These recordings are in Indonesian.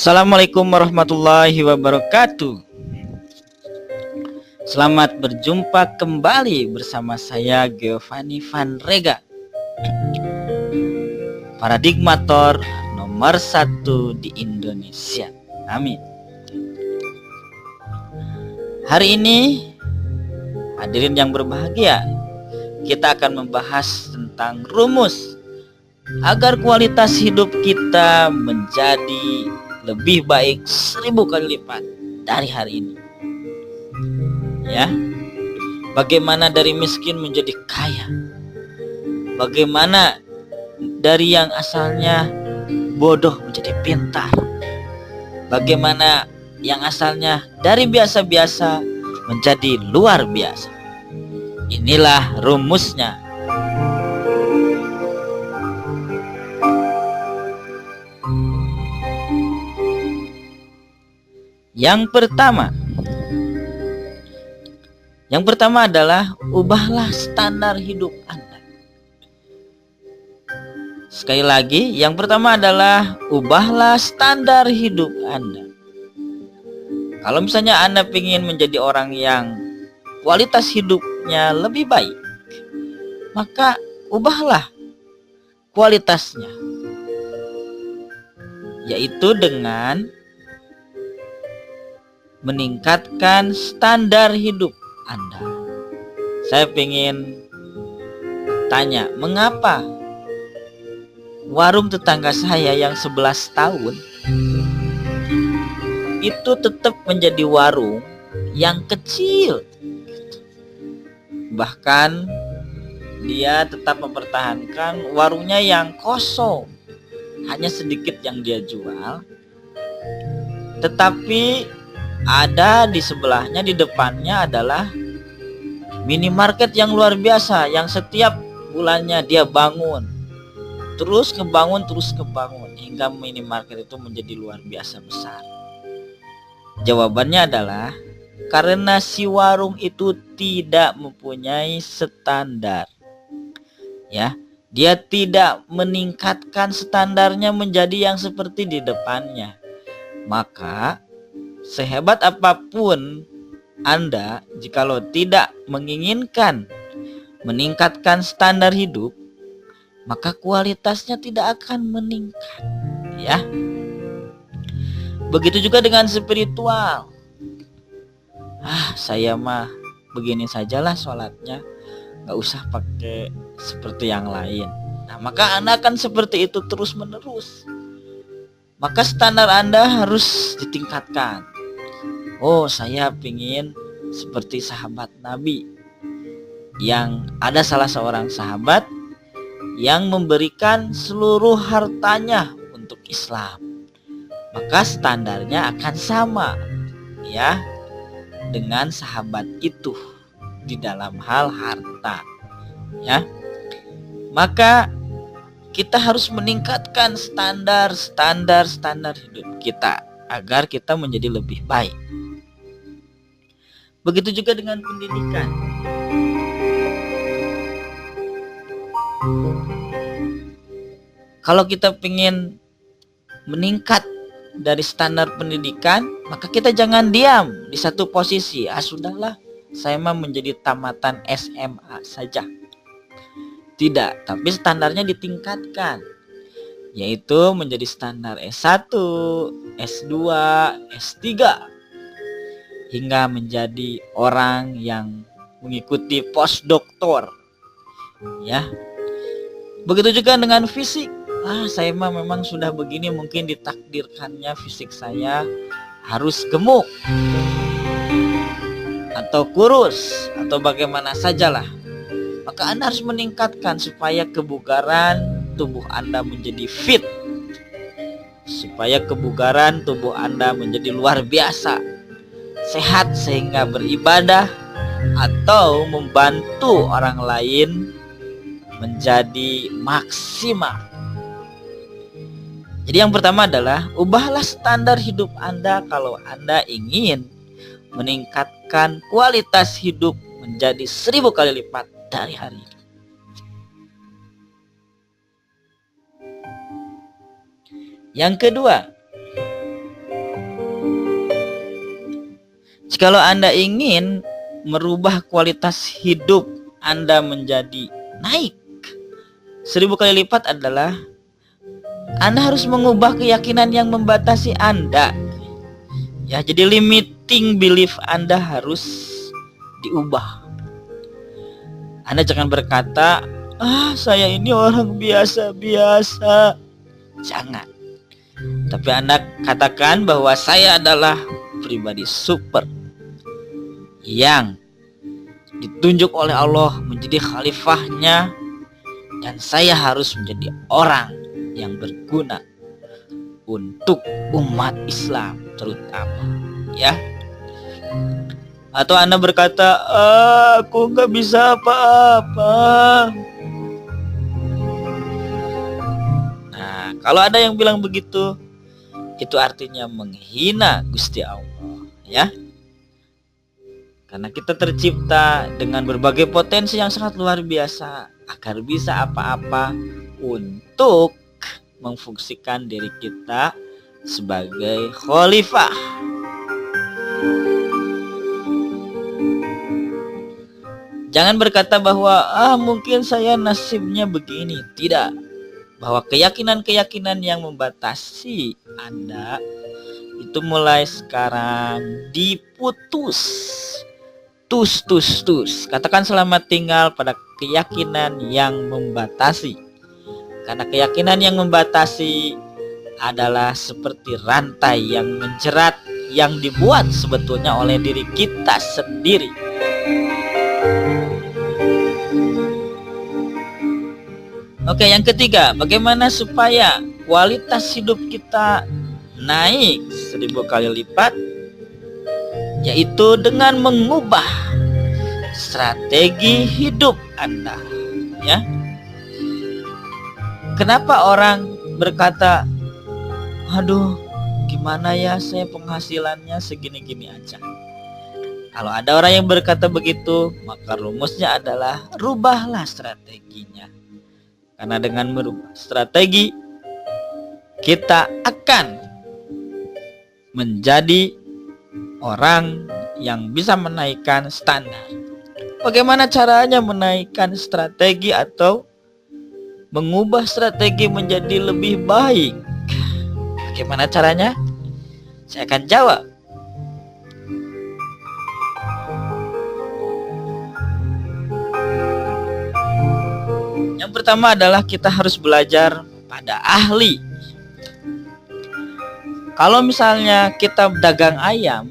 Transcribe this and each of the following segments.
Assalamualaikum warahmatullahi wabarakatuh. Selamat berjumpa kembali bersama saya Giovanni Van Rega, paradigmator nomor 1 di Indonesia. Amin. Hari ini, hadirin yang berbahagia, kita akan membahas tentang rumus agar kualitas hidup kita menjadi lebih baik 1000 kali lipat dari hari ini. Ya, bagaimana dari miskin menjadi kaya? Bagaimana dari yang asalnya bodoh menjadi pintar? Bagaimana yang asalnya dari biasa-biasa menjadi luar biasa? Inilah rumusnya. Yang pertama adalah ubahlah standar hidup Anda. Sekali lagi, yang pertama adalah ubahlah standar hidup Anda. Kalau misalnya Anda ingin menjadi orang yang kualitas hidupnya lebih baik, maka ubahlah kualitasnya, yaitu dengan meningkatkan standar hidup Anda. Saya ingin tanya, mengapa warung tetangga saya yang 11 tahun itu tetap menjadi warung yang kecil? Bahkan dia tetap mempertahankan warungnya yang kosong, hanya sedikit yang dia jual, tetapi ada di sebelahnya, di depannya adalah minimarket yang luar biasa, yang setiap bulannya dia bangun, terus kebangun hingga minimarket itu menjadi luar biasa besar. Jawabannya adalah karena si warung itu tidak mempunyai standar. Ya, dia tidak meningkatkan standarnya menjadi yang seperti di depannya. Maka sehebat apapun Anda, jikalau tidak menginginkan meningkatkan standar hidup, maka kualitasnya tidak akan meningkat. Ya, begitu juga dengan spiritual. Saya mah begini sajalah sholatnya, gak usah pakai seperti yang lain. Nah, maka Anda akan seperti itu terus menerus. Maka standar Anda harus ditingkatkan. Saya pingin seperti sahabat Nabi, yang ada salah seorang sahabat yang memberikan seluruh hartanya untuk Islam. Maka standarnya akan sama, ya, dengan sahabat itu di dalam hal harta. Ya, maka kita harus meningkatkan standar hidup kita agar kita menjadi lebih baik. Begitu juga dengan pendidikan. Kalau kita ingin meningkat dari standar pendidikan, maka kita jangan diam di satu posisi. Sudahlah, saya mah menjadi tamatan SMA saja. Tidak, tapi standarnya ditingkatkan, yaitu menjadi standar S1, S2, S3, hingga menjadi orang yang mengikuti postdoktor. Ya, begitu juga dengan fisik. Saya mah memang sudah begini, mungkin ditakdirkannya fisik saya harus gemuk atau kurus atau bagaimana sajalah. Maka Anda harus meningkatkan supaya kebugaran tubuh Anda menjadi fit, supaya kebugaran tubuh Anda menjadi luar biasa, sehat sehingga beribadah atau membantu orang lain menjadi maksimal. Jadi yang pertama adalah ubahlah standar hidup Anda kalau Anda ingin meningkatkan kualitas hidup menjadi 1000 kali lipat dari hari ini. Yang kedua, Jikalau Anda ingin merubah kualitas hidup Anda menjadi naik 1000 kali lipat adalah Anda harus mengubah keyakinan yang membatasi Anda. Ya, jadi limiting belief Anda harus diubah. Anda jangan berkata, saya ini orang biasa-biasa. Jangan. Tapi Anda katakan bahwa saya adalah pribadi super yang ditunjuk oleh Allah menjadi khalifahnya, dan saya harus menjadi orang yang berguna untuk umat Islam terutama, ya. Atau Anda berkata, aku nggak bisa apa-apa. Nah, kalau ada yang bilang begitu, itu artinya menghina Gusti Allah, ya. Karena kita tercipta dengan berbagai potensi yang sangat luar biasa agar bisa apa-apa untuk memfungsikan diri kita sebagai khalifah. Jangan berkata bahwa mungkin saya nasibnya begini. Tidak. Bahwa keyakinan-keyakinan yang membatasi Anda itu mulai sekarang diputus. Tus. Katakan selamat tinggal pada keyakinan yang membatasi. Karena keyakinan yang membatasi adalah seperti rantai yang menjerat yang dibuat sebetulnya oleh diri kita sendiri. Oke, yang ketiga, bagaimana supaya kualitas hidup kita naik 1000 kali lipat? Yaitu dengan mengubah strategi hidup Anda, ya. Kenapa orang berkata, aduh, gimana ya, saya penghasilannya segini-gini aja. Kalau ada orang yang berkata begitu, maka rumusnya adalah rubahlah strateginya. Karena dengan merubah strategi, kita akan menjadi orang yang bisa menaikkan standar. Bagaimana caranya menaikkan strategi atau mengubah strategi menjadi lebih baik? Bagaimana caranya? Saya akan jawab. Yang pertama adalah kita harus belajar pada ahli. Kalau misalnya kita dagang ayam,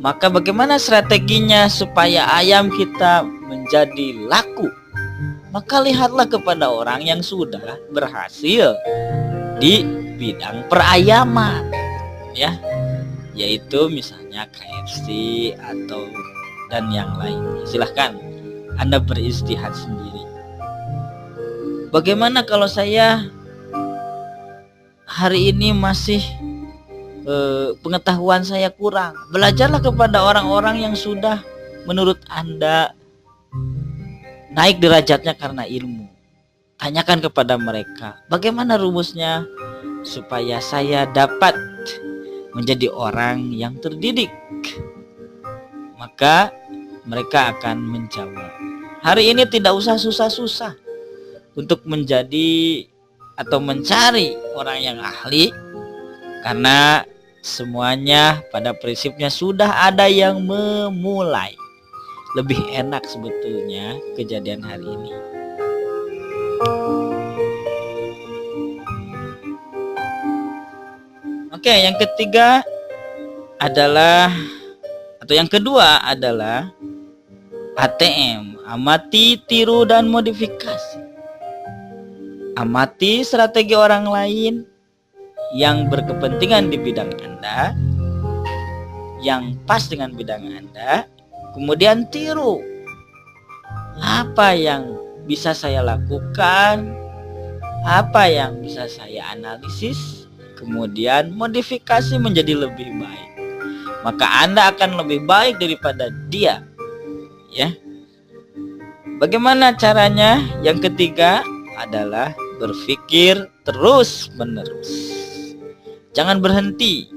maka bagaimana strateginya supaya ayam kita menjadi laku? Maka lihatlah kepada orang yang sudah berhasil di bidang perayaman, ya, yaitu misalnya KFC atau dan yang lain. Silahkan Anda beristihad sendiri. Bagaimana kalau saya hari ini masih pengetahuan saya kurang? Belajarlah kepada orang-orang yang sudah menurut Anda naik derajatnya karena ilmu. Tanyakan kepada mereka, bagaimana rumusnya supaya saya dapat menjadi orang yang terdidik? Maka mereka akan menjawab. Hari ini tidak usah susah-susah untuk menjadi atau mencari orang yang ahli, karena semuanya pada prinsipnya sudah ada yang memulai. Lebih enak sebetulnya kejadian hari ini. Oke, yang ketiga adalah, atau yang kedua adalah ATM, amati, tiru, dan modifikasi. Amati strategi orang lain yang berkepentingan di bidang Anda, yang pas dengan bidang Anda, kemudian tiru. Apa yang bisa saya lakukan, apa yang bisa saya analisis, kemudian modifikasi menjadi lebih baik. Maka Anda akan lebih baik daripada dia, ya. Bagaimana caranya? Yang ketiga adalah berpikir terus menerus. Jangan berhenti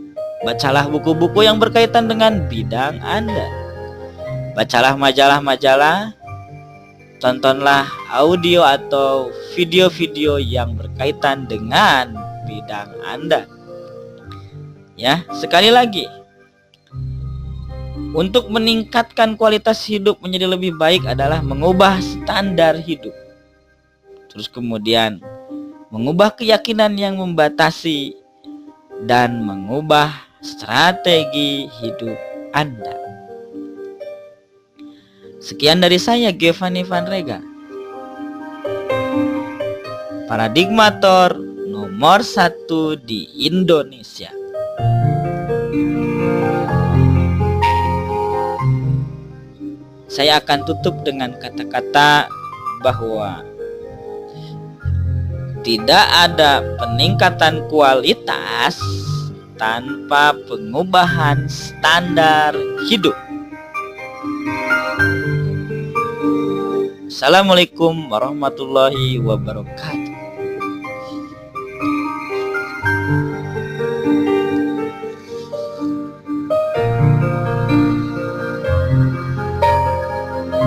Bacalah buku-buku yang berkaitan dengan bidang Anda. Bacalah majalah-majalah. Tontonlah audio atau video-video yang berkaitan dengan bidang Anda. Ya, sekali lagi. Untuk meningkatkan kualitas hidup menjadi lebih baik adalah mengubah standar hidup. Terus kemudian mengubah keyakinan yang membatasi dan mengubah strategi hidup Anda. Sekian dari saya, Giovanni Van Rega, paradigmator nomor 1 di Indonesia. Saya akan tutup dengan kata-kata bahwa tidak ada peningkatan kualitas tanpa pengubahan standar hidup. Assalamualaikum warahmatullahi wabarakatuh.